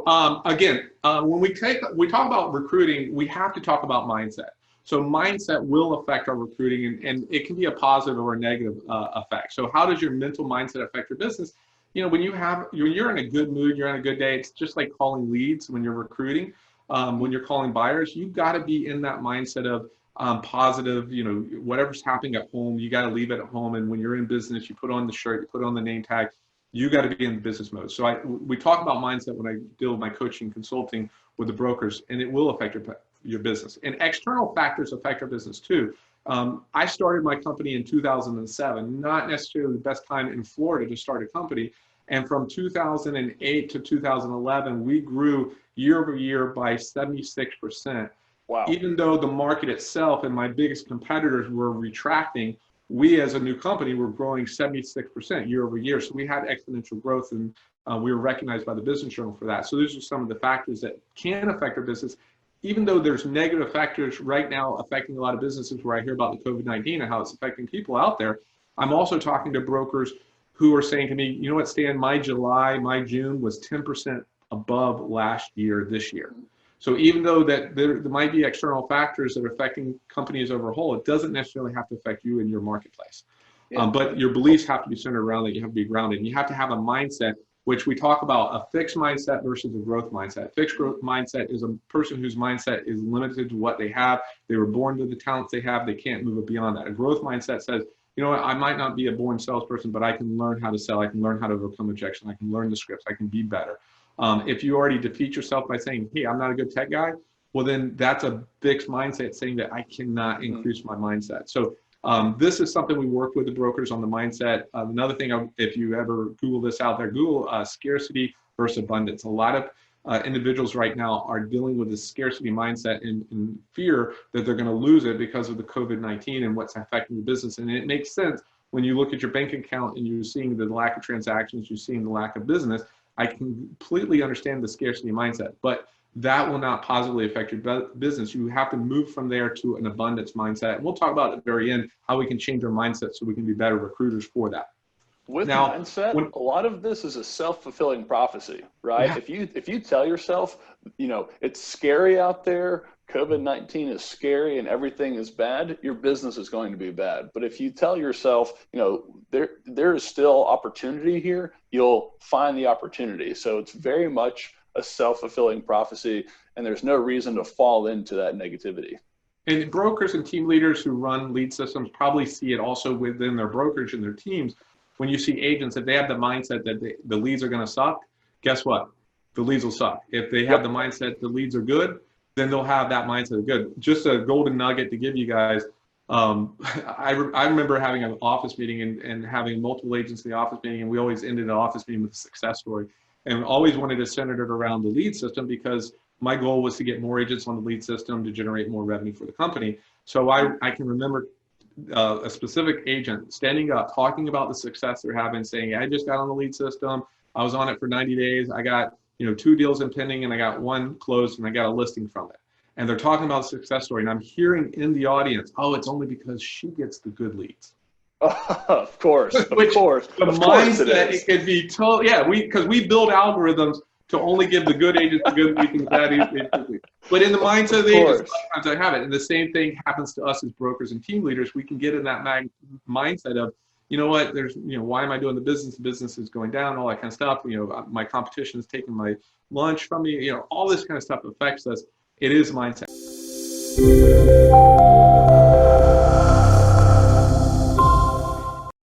again, when we talk about recruiting, we have to talk about mindset. So mindset will affect our recruiting, and it can be a positive or a negative effect. So how does your mental mindset affect your business? When you're in a good mood, you're on a good day, it's just like calling leads when you're recruiting. When you're calling buyers, you've got to be in that mindset of positive, whatever's happening at home, you got to leave it at home. And when you're in business, you put on the shirt, you put on the name tag, you got to be in business mode. So we talk about mindset when I deal with my coaching consulting with the brokers, and it will affect your business. And external factors affect our business too. I started my company in 2007, not necessarily the best time in Florida to start a company. And from 2008 to 2011, we grew year over year by 76%. Wow. Even though the market itself and my biggest competitors were retracting, we as a new company were growing 76% year over year. So we had exponential growth, and we were recognized by the Business Journal for that. So those are some of the factors that can affect our business. Even though there's negative factors right now affecting a lot of businesses where I hear about the COVID-19 and how it's affecting people out there, I'm also talking to brokers who are saying to me, you know what, Stan, my June was 10% above last year this year. So even though that there might be external factors that are affecting companies overall, it doesn't necessarily have to affect you in your marketplace. Yeah. But your beliefs have to be centered around that. You have to be grounded. And you have to have a mindset, which we talk about a fixed mindset versus a growth mindset. Fixed growth mindset is a person whose mindset is limited to what they have. They were born to the talents they have. They can't move it beyond that. A growth mindset says, you know what, I might not be a born salesperson, but I can learn how to sell. I can learn how to overcome rejection. I can learn the scripts. I can be better. If you already defeat yourself by saying, hey, I'm not a good tech guy, well, then that's a fixed mindset saying that I cannot increase my mindset. So this is something we work with the brokers on the mindset. Another thing, if you ever Google this out there, Google scarcity versus abundance. A lot of individuals right now are dealing with this scarcity mindset and fear that they're going to lose it because of the COVID-19 and what's affecting the business. And it makes sense when you look at your bank account and you're seeing the lack of transactions, you're seeing the lack of business. I can completely understand the scarcity mindset, but that will not positively affect your business. You have to move from there to an abundance mindset. And we'll talk about at the very end how we can change our mindset so we can be better recruiters for that. With mindset, a lot of this is a self-fulfilling prophecy, right? Yeah. If you tell yourself, it's scary out there, COVID-19 is scary and everything is bad, your business is going to be bad. But if you tell yourself, there is still opportunity here, you'll find the opportunity. So it's very much a self-fulfilling prophecy, and there's no reason to fall into that negativity. And brokers and team leaders who run lead systems probably see it also within their brokerage and their teams. When you see agents, if they have the mindset that the leads are going to suck, guess what? The leads will suck. If they have the mindset the leads are good, then they'll have that mindset of good. Just a golden nugget to give you guys. I remember having an office meeting and having multiple agents in the office meeting, and we always ended the office meeting with a success story. And always wanted to center it around the lead system because my goal was to get more agents on the lead system to generate more revenue for the company. So I can remember a specific agent standing up, talking about the success they're having, saying, I just got on the lead system. I was on it for 90 days. I got 2 deals in pending, and I got 1 closed, and I got a listing from it. And they're talking about a success story, and I'm hearing in the audience, oh, it's only because she gets the good leads. Of course, of course. The mindset, it could be told, because we build algorithms to only give the good agents the good leads and the bad agents. But in the mindset of the agents, sometimes I have it. And the same thing happens to us as brokers and team leaders. We can get in that mindset of, you know what, there's, why am I doing the business? The business is going down, all that kind of stuff. My competition is taking my lunch from me. All this kind of stuff affects us. It is mindset.